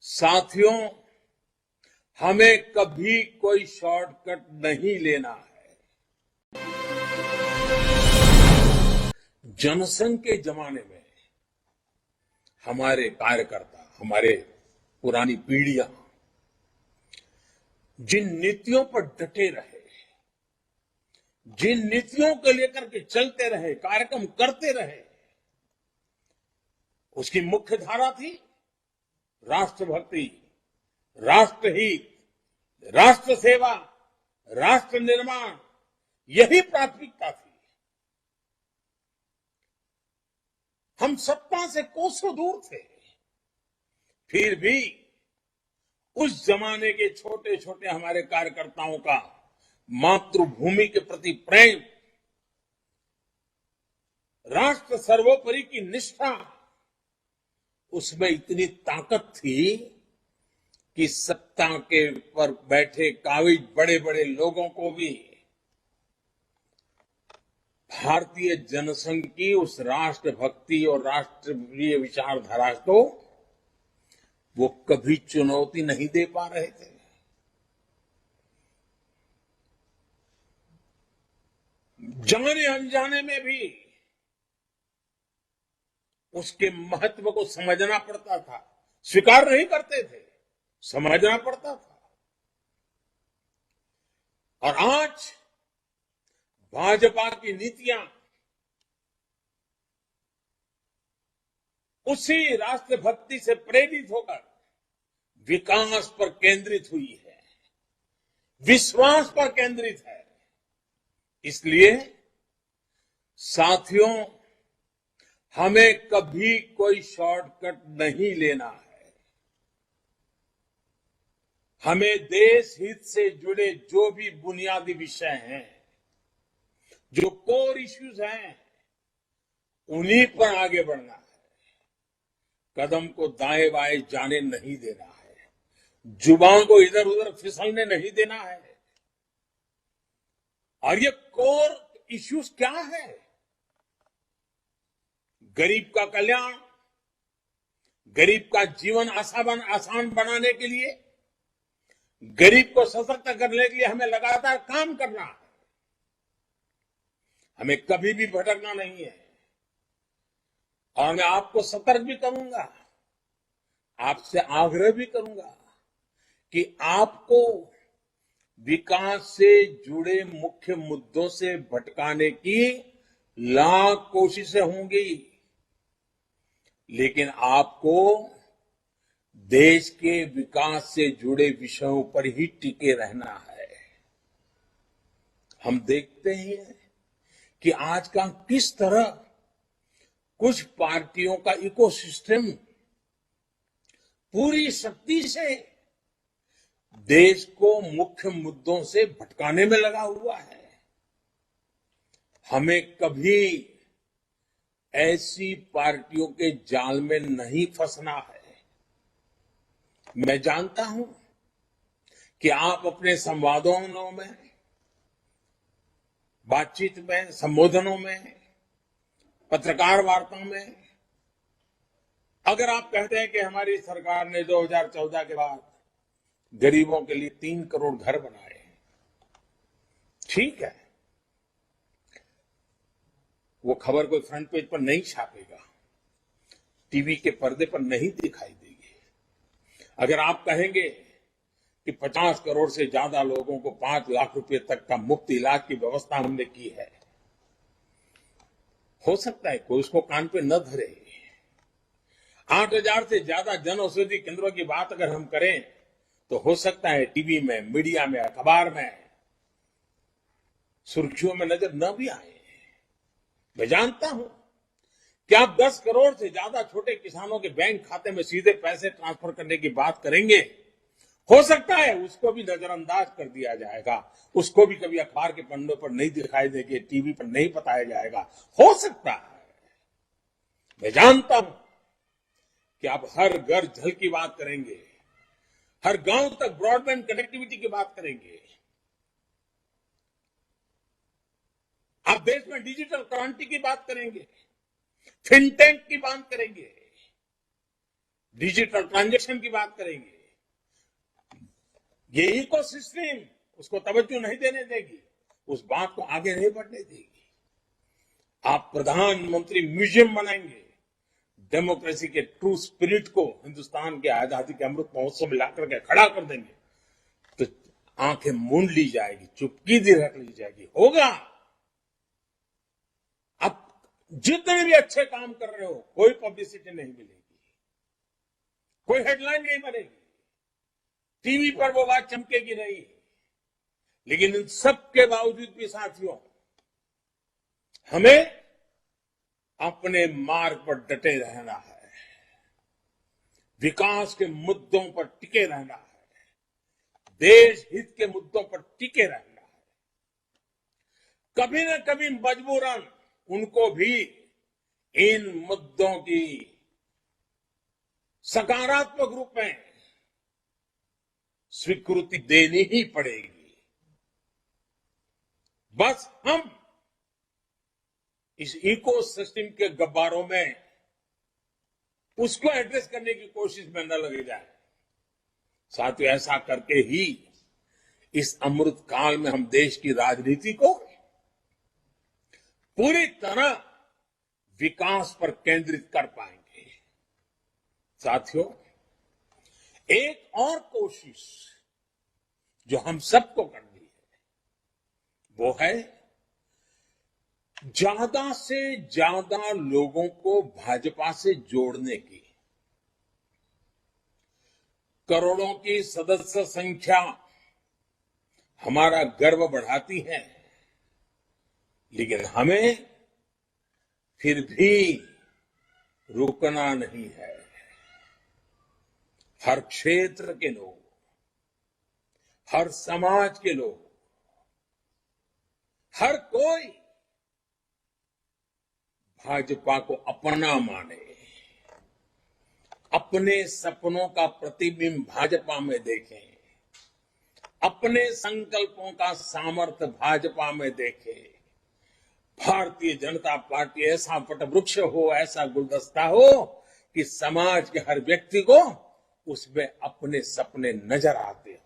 साथियों, हमें कभी कोई शॉर्टकट नहीं लेना है। जनसंघ के जमाने में हमारे कार्यकर्ता, हमारे पुरानी पीढ़ियां जिन नीतियों पर डटे रहे, जिन नीतियों को लेकर के चलते रहे, कार्यक्रम करते रहे, उसकी मुख्य धारा थी राष्ट्रभक्ति, राष्ट्रहित, राष्ट्र सेवा, राष्ट्र निर्माण। यही प्राथमिकता थी। हम सत्ता से कोसों दूर थे, फिर भी उस जमाने के छोटे छोटे हमारे कार्यकर्ताओं का मातृभूमि के प्रति प्रेम, राष्ट्र सर्वोपरि की निष्ठा, उसमें इतनी ताकत थी कि सत्ता के पर बैठे काबिज बड़े बड़े लोगों को भी भारतीय जनसंघ की उस राष्ट्रभक्ति और राष्ट्रीय विचारधारा को वो कभी चुनौती नहीं दे पा रहे थे। जाने अनजाने में भी उसके महत्व को समझना पड़ता था। स्वीकार नहीं करते थे, समझना पड़ता था। और आज भाजपा की नीतियां उसी राष्ट्रभक्ति से प्रेरित होकर विकास पर केंद्रित हुई है, विश्वास पर केंद्रित है। इसलिए साथियों, हमें कभी कोई शॉर्टकट नहीं लेना है। हमें देश हित से जुड़े जो भी बुनियादी विषय हैं, जो कोर इश्यूज हैं, उन्हीं पर आगे बढ़ना है। कदम को दाएं बाएं जाने नहीं देना है, जुबान को इधर उधर फिसलने नहीं देना है। और ये कोर इश्यूज क्या है? गरीब का कल्याण, गरीब का जीवन आसान बनाने के लिए, गरीब को सशक्त करने के लिए हमें लगातार काम करना है। हमें कभी भी भटकना नहीं है। और मैं आपको सतर्क भी करूंगा, आपसे आग्रह भी करूंगा कि आपको विकास से जुड़े मुख्य मुद्दों से भटकाने की लाख कोशिशें होंगी, लेकिन आपको देश के विकास से जुड़े विषयों पर ही टिके रहना है। हम देखते ही हैं कि आज का किस तरह कुछ पार्टियों का इकोसिस्टम पूरी शक्ति से देश को मुख्य मुद्दों से भटकाने में लगा हुआ है। हमें कभी ऐसी पार्टियों के जाल में नहीं फंसना है। मैं जानता हूं कि आप अपने संवादों में, बातचीत में, संबोधनों में, पत्रकार वार्ता में, अगर आप कहते हैं कि हमारी सरकार ने 2014 के बाद गरीबों के लिए 3 करोड़ घर बनाए, ठीक है, वो खबर कोई फ्रंट पेज पर नहीं छापेगा, टीवी के पर्दे पर नहीं दिखाई देगी। अगर आप कहेंगे कि 50 करोड़ से ज्यादा लोगों को 5 लाख रुपए तक का मुफ्त इलाज की व्यवस्था हमने की है, हो सकता है कोई उसको कान पे न धरे। 8,000 से ज्यादा जन औषधि केंद्रों की बात अगर हम करें तो हो सकता है टीवी में, मीडिया में, अखबार में सुर्खियों में नजर न भी आए। मैं जानता हूं कि आप 10 करोड़ से ज्यादा छोटे किसानों के बैंक खाते में सीधे पैसे ट्रांसफर करने की बात करेंगे। हो सकता है उसको भी नजरअंदाज कर दिया जाएगा, उसको भी कभी अखबार के पन्नों पर नहीं दिखाई देगी, टीवी पर नहीं बताया जाएगा। हो सकता है। मैं जानता हूं कि आप हर घर जल की बात करेंगे, हर गांव तक ब्रॉडबैंड कनेक्टिविटी की बात करेंगे, आप देश में डिजिटल क्रांति की बात करेंगे, फिनटेक की बात करेंगे। डिजिटल ट्रांजैक्शन की बात करेंगे। ये इकोसिस्टम उसको तवज्जो नहीं देने देगी, उस बात को आगे नहीं बढ़ने देगी। आप प्रधानमंत्री म्यूजियम बनाएंगे, डेमोक्रेसी के ट्रू स्पिरिट को हिंदुस्तान के आजादी के अमृत महोत्सव में लाकर के खड़ा कर देंगे, तो आंखें मूंद ली जाएगी, चुपकीदी रख ली जाएगी। होगा। अब जितने भी अच्छे काम कर रहे हो, कोई पब्लिसिटी नहीं मिलेगी, कोई हेडलाइन नहीं बनेगी, टीवी पर वो बात चमकेगी नहीं। लेकिन इन सब के बावजूद भी साथियों, हमें अपने मार्ग पर डटे रहना है, विकास के मुद्दों पर टिके रहना है, देश हित के मुद्दों पर टिके रहना है। कभी न कभी मजबूरन उनको भी इन मुद्दों की सकारात्मक रूप में स्वीकृति देनी ही पड़ेगी। बस हम इस इकोसिस्टम के गब्बारों में उसको एड्रेस करने की कोशिश में न लगे जाए। साथियों, ऐसा करके ही इस अमृत काल में हम देश की राजनीति को पूरी तरह विकास पर केंद्रित कर पाएंगे। साथियों, एक और कोशिश जो हम सबको करनी है, वो है ज्यादा से ज्यादा लोगों को भाजपा से जोड़ने की। करोड़ों की सदस्य संख्या हमारा गर्व बढ़ाती है, लेकिन हमें फिर भी रुकना नहीं है। हर क्षेत्र के लोग, हर समाज के लोग, हर कोई भाजपा को अपना माने, अपने सपनों का प्रतिबिंब भाजपा में देखें, अपने संकल्पों का सामर्थ्य भाजपा में देखें। भारतीय जनता पार्टी ऐसा वटवृक्ष हो, ऐसा गुलदस्ता हो कि समाज के हर व्यक्ति को उसमें अपने सपने नजर आते हैं।